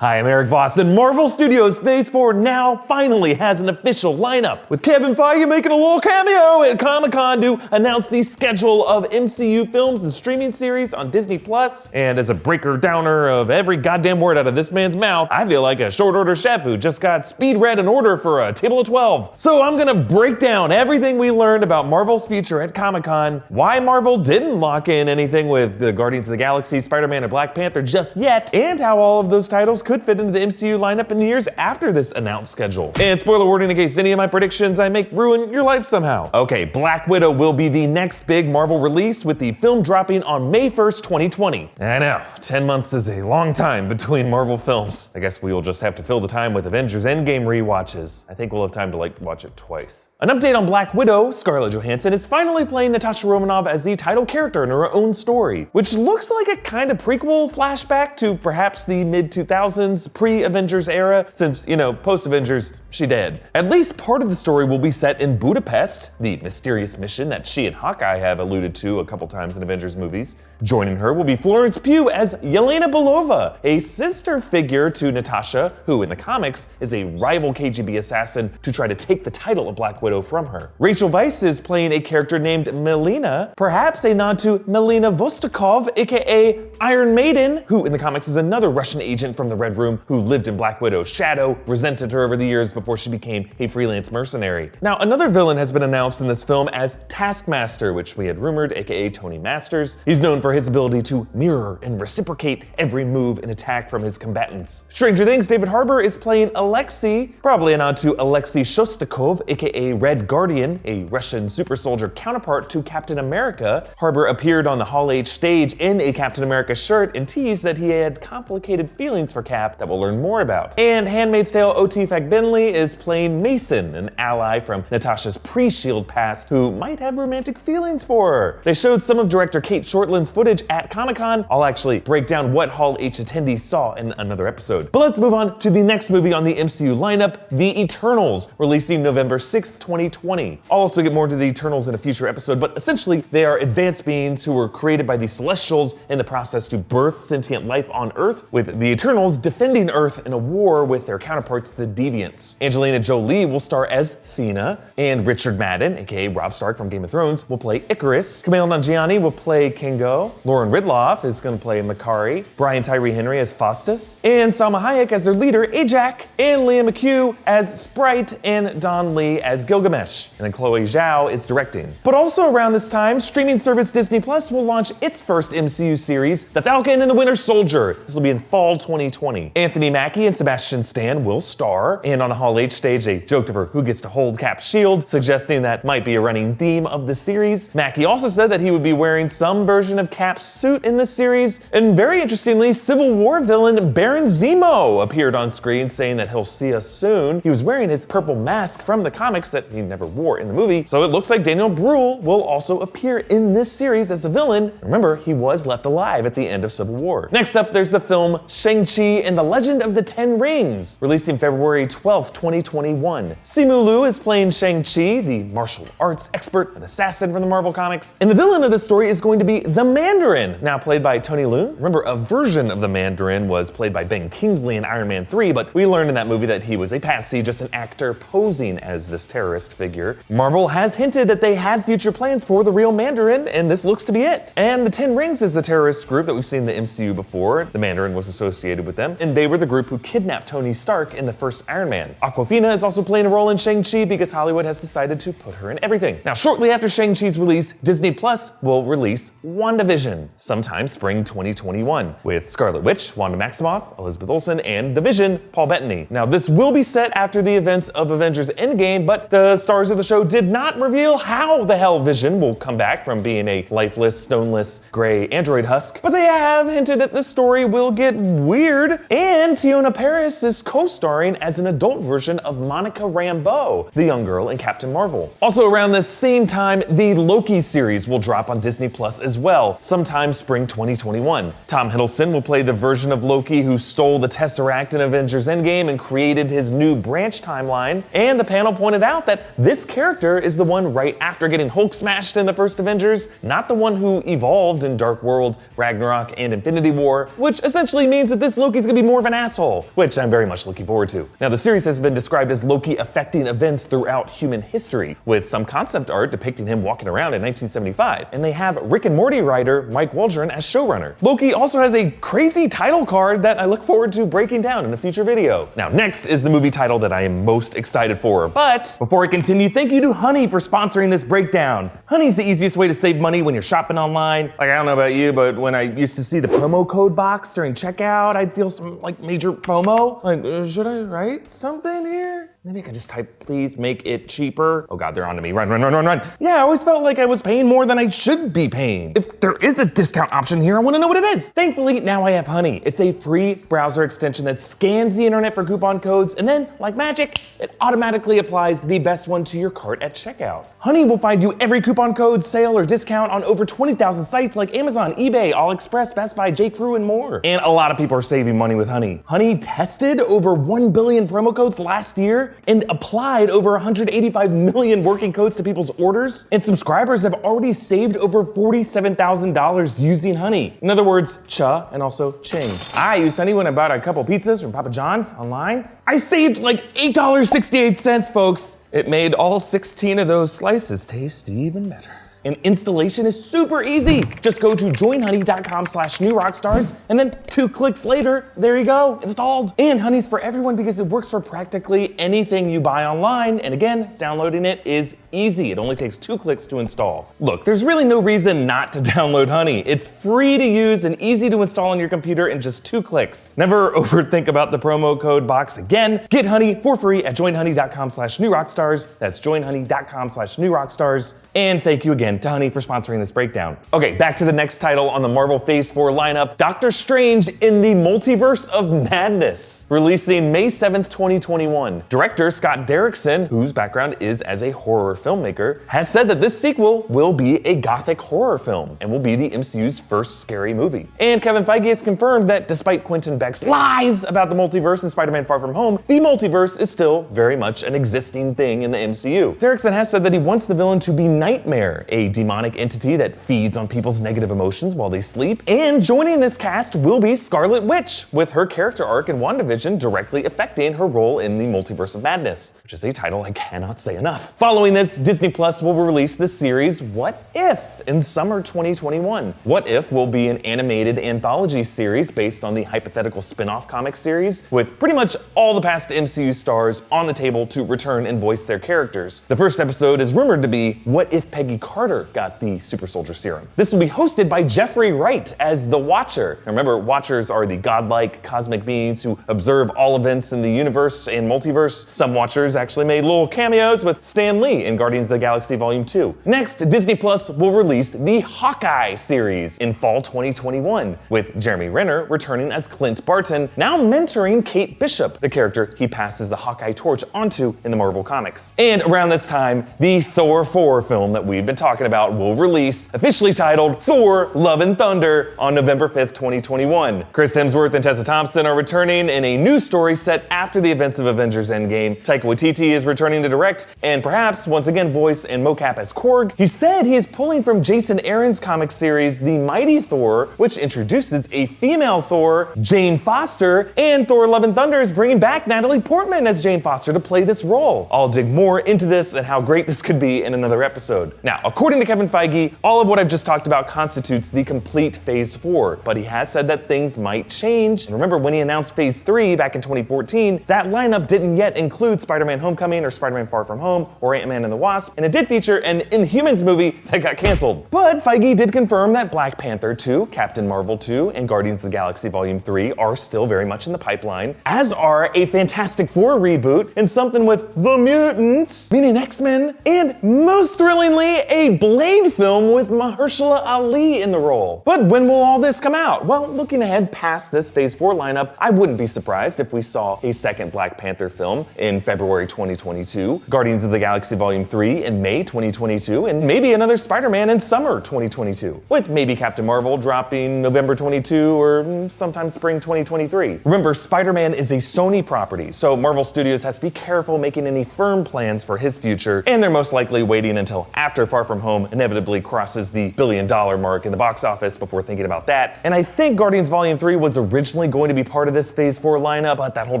Hi, I'm Erik Voss, and Marvel Studios Phase 4 now finally has an official lineup, with Kevin Feige making a little cameo at Comic-Con to announce the schedule of MCU films and streaming series on Disney Plus. And as a breaker-downer of every goddamn word out of this man's mouth, I feel like a short-order chef who just got speed-read an order for a table of 12. So I'm gonna break down everything we learned about Marvel's future at Comic-Con, why Marvel didn't lock in anything with the Guardians of the Galaxy, Spider-Man, and Black Panther just yet, and how all of those titles could fit into the MCU lineup in the years after this announced schedule. And spoiler warning in case any of my predictions I make ruin your life somehow. Okay, Black Widow will be the next big Marvel release, with the film dropping on May 1st, 2020. I know, 10 months is a long time between Marvel films. I guess we will just have to fill the time with Avengers Endgame rewatches. I think we'll have time to watch it twice. An update on Black Widow: Scarlett Johansson is finally playing Natasha Romanoff as the title character in her own story, which looks like a kind of prequel flashback to perhaps the mid-2000s pre-Avengers era, since, post-Avengers, she dead. At least part of the story will be set in Budapest, the mysterious mission that she and Hawkeye have alluded to a couple times in Avengers movies. Joining her will be Florence Pugh as Yelena Belova, a sister figure to Natasha, who in the comics is a rival KGB assassin to try to take the title of Black Widow from her. Rachel Weisz is playing a character named Melina, perhaps a nod to Melina Vostokov, aka Iron Maiden, who in the comics is another Russian agent from the Red Room who lived in Black Widow's shadow, resented her over the years before she became a freelance mercenary. Now, another villain has been announced in this film as Taskmaster, which we had rumored, aka Tony Masters. He's known for his ability to mirror and reciprocate every move and attack from his combatants. Stranger Things, David Harbour is playing Alexei, probably a nod to Alexei Shostakov, aka Red Guardian, a Russian super soldier counterpart to Captain America. Harbour appeared on the Hall H stage in a Captain America shirt and teased that he had complicated feelings for Cap that we'll learn more about. And Handmaid's Tale Oti Fagbenli is playing Mason, an ally from Natasha's pre-Shield past who might have romantic feelings for her. They showed some of director Kate Shortland's footage at Comic-Con. I'll actually break down what Hall H attendees saw in another episode. But let's move on to the next movie on the MCU lineup, The Eternals, releasing November 6th, 2020. I'll also get more into the Eternals in a future episode, but essentially they are advanced beings who were created by the Celestials in the process to birth sentient life on Earth, with the Eternals defending Earth in a war with their counterparts, the Deviants. Angelina Jolie will star as Thena, and Richard Madden, aka Robb Stark from Game of Thrones, will play Icarus. Kumail Nanjiani will play Kingo. Lauren Ridloff is going to play Makari. Brian Tyree Henry as Faustus. And Salma Hayek as their leader, Ajak. And Liam McHugh as Sprite, and Don Lee as Gilgamesh. And then Chloe Zhao is directing. But also around this time, streaming service Disney Plus will launch its first MCU series, The Falcon and the Winter Soldier. This will be in fall 2020. Anthony Mackie and Sebastian Stan will star, and on the Hall H stage, they joked over who gets to hold Cap's shield, suggesting that might be a running theme of the series. Mackie also said that he would be wearing some version of Cap's suit in this series, and very interestingly, Civil War villain Baron Zemo appeared on screen saying that he'll see us soon. He was wearing his purple mask from the comics that he never wore in the movie, so it looks like Daniel Bruhl will also appear in this series as a villain. Remember, he was left alive at the end of Civil War. Next up, there's the film Shang Chi and the Legend of the Ten Rings, releasing February 12th, 2021. Simu Liu is playing Shang Chi, the martial arts expert and assassin from the Marvel Comics, and the villain of this story is going to be the Mandarin, now played by Tony Leung. Remember, a version of the Mandarin was played by Ben Kingsley in Iron Man 3, but we learned in that movie that he was a patsy, just an actor posing as this terrorist figure. Marvel has hinted that they had future plans for the real Mandarin, and this looks to be it. And the Ten Rings is the terrorist group that we've seen in the MCU before. The Mandarin was associated with them, and they were the group who kidnapped Tony Stark in the first Iron Man. Awkwafina is also playing a role in Shang-Chi because Hollywood has decided to put her in everything. Now, shortly after Shang-Chi's release, Disney Plus will release WandaVision sometime spring 2021, with Scarlet Witch, Wanda Maximoff, Elizabeth Olsen, and the Vision, Paul Bettany. Now, this will be set after the events of Avengers Endgame, but the stars of the show did not reveal how the hell Vision will come back from being a lifeless, stoneless, gray android husk, but they have hinted that the story will get weird, and Tiona Paris is co-starring as an adult version of Monica Rambeau, the young girl in Captain Marvel. Also around the same time, the Loki series will drop on Disney Plus as well, sometime spring 2021. Tom Hiddleston will play the version of Loki who stole the Tesseract in Avengers Endgame and created his new branch timeline, and the panel pointed out that this character is the one right after getting Hulk smashed in the first Avengers, not the one who evolved in Dark World, Ragnarok, and Infinity War, which essentially means that this Loki's gonna be more of an asshole, which I'm very much looking forward to. Now, the series has been described as Loki affecting events throughout human history, with some concept art depicting him walking around in 1975, and they have Rick and Morty writer Mike Waldron as showrunner. Loki also has a crazy title card that I look forward to breaking down in a future video. Now, next is the movie title that I am most excited for, but before I continue, thank you to Honey for sponsoring this breakdown. Honey's the easiest way to save money when you're shopping online. Like, I don't know about you, but when I used to see the promo code box during checkout, I'd feel some major FOMO. Should I write something here? Maybe I can just type, please make it cheaper. Oh God, they're onto me. Run, run, run, run, run. Yeah, I always felt like I was paying more than I should be paying. If there is a discount option here, I wanna know what it is. Thankfully, now I have Honey. It's a free browser extension that scans the internet for coupon codes, and then, like magic, it automatically applies the best one to your cart at checkout. Honey will find you every coupon code, sale, or discount on over 20,000 sites like Amazon, eBay, AliExpress, Best Buy, J.Crew, and more. And a lot of people are saving money with Honey. Honey tested over 1 billion promo codes last year and applied over 185 million working codes to people's orders, and subscribers have already saved over $47,000 using Honey. In other words, cha and also ching. I used Honey when I bought a couple pizzas from Papa John's online. I saved like $8.68, folks. It made all 16 of those slices taste even better. And installation is super easy. Just go to joinhoney.com/newrockstars, and then 2 clicks later, there you go, installed. And Honey's for everyone because it works for practically anything you buy online. And again, downloading it is easy. It only takes 2 clicks to install. Look, there's really no reason not to download Honey. It's free to use and easy to install on your computer in just 2 clicks. Never overthink about the promo code box again. Get Honey for free at joinhoney.com/newrockstars. That's joinhoney.com/newrockstars. And thank you again to Honey for sponsoring this breakdown. Okay, back to the next title on the Marvel Phase 4 lineup, Doctor Strange in the Multiverse of Madness, releasing May 7th, 2021. Director Scott Derrickson, whose background is as a horror filmmaker, has said that this sequel will be a gothic horror film and will be the MCU's first scary movie. And Kevin Feige has confirmed that despite Quentin Beck's lies about the multiverse in Spider-Man Far From Home, the multiverse is still very much an existing thing in the MCU. Derrickson has said that he wants the villain to be Nightmare, a demonic entity that feeds on people's negative emotions while they sleep. And joining this cast will be Scarlet Witch, with her character arc in WandaVision directly affecting her role in the Multiverse of Madness, which is a title I cannot say enough. Following this, Disney Plus will release the series What If in summer 2021. What If will be an animated anthology series based on the hypothetical spin-off comic series, with pretty much all the past MCU stars on the table to return and voice their characters. The first episode is rumored to be What If Peggy Carter got the super soldier serum. This will be hosted by Jeffrey Wright as the Watcher. Now remember, Watchers are the godlike cosmic beings who observe all events in the universe and multiverse. Some Watchers actually made little cameos with Stan Lee in Guardians of the Galaxy Volume 2. Next, Disney Plus will release the Hawkeye series in fall 2021, with Jeremy Renner returning as Clint Barton, now mentoring Kate Bishop, the character he passes the Hawkeye torch onto in the Marvel Comics. And around this time, the Thor 4 film that we've been talking about will release, officially titled Thor Love and Thunder, on November 5th, 2021. Chris Hemsworth and Tessa Thompson are returning in a new story set after the events of Avengers Endgame. Taika Waititi is returning to direct and perhaps once again voice and mocap as Korg. He said he is pulling from Jason Aaron's comic series The Mighty Thor, which introduces a female Thor, Jane Foster, and Thor Love and Thunder is bringing back Natalie Portman as Jane Foster to play this role. I'll dig more into this and how great this could be in another episode. Now, according to Kevin Feige, all of what I've just talked about constitutes the complete Phase 4, but he has said that things might change. And remember, when he announced Phase 3 back in 2014, that lineup didn't yet include Spider-Man Homecoming or Spider-Man Far From Home or Ant-Man and the Wasp, and it did feature an Inhumans movie that got canceled. But Feige did confirm that Black Panther 2, Captain Marvel 2, and Guardians of the Galaxy Volume 3 are still very much in the pipeline, as are a Fantastic Four reboot and something with the mutants, meaning X-Men, and most thrillingly, a Blade film with Mahershala Ali in the role. But when will all this come out? Well, looking ahead past this Phase 4 lineup, I wouldn't be surprised if we saw a second Black Panther film in February 2022, Guardians of the Galaxy Volume 3 in May 2022, and maybe another Spider-Man in in summer 2022, with maybe Captain Marvel dropping November 22 or sometime spring 2023. Remember, Spider-Man is a Sony property, so Marvel Studios has to be careful making any firm plans for his future, and they're most likely waiting until after Far From Home inevitably crosses the $1 billion mark in the box office before thinking about that. And I think Guardians Volume 3 was originally going to be part of this Phase 4 lineup, but that whole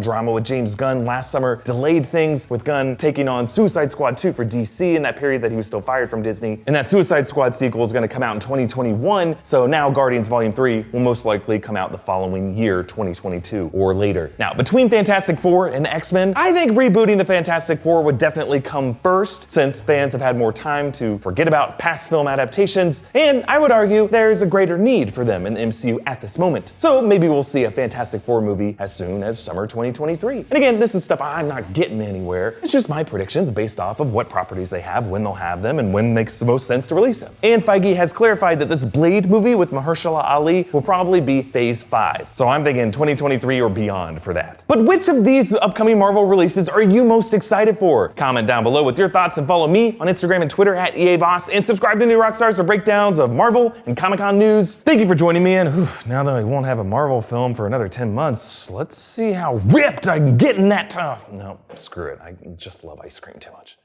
drama with James Gunn last summer delayed things, with Gunn taking on Suicide Squad 2 for DC in that period that he was still fired from Disney. And that Suicide Squad sequel is going to come out in 2021, so now Guardians Volume 3 will most likely come out the following year, 2022 or later. Now, between Fantastic Four and X-Men, I think rebooting the Fantastic Four would definitely come first, since fans have had more time to forget about past film adaptations, and I would argue there's a greater need for them in the MCU at this moment. So maybe we'll see a Fantastic Four movie as soon as summer 2023. And again, this is stuff I'm not getting anywhere. It's just my predictions based off of what properties they have, when they'll have them, and when makes the most sense to release them. And Feige has clarified that this Blade movie with Mahershala Ali will probably be Phase 5. So I'm thinking 2023 or beyond for that. But which of these upcoming Marvel releases are you most excited for? Comment down below with your thoughts and follow me on Instagram and Twitter at EA Voss, and subscribe to New Rockstars for breakdowns of Marvel and Comic-Con news. Thank you for joining me, and now that I won't have a Marvel film for another 10 months, let's see how ripped I can get in that time. No, screw it. I just love ice cream too much.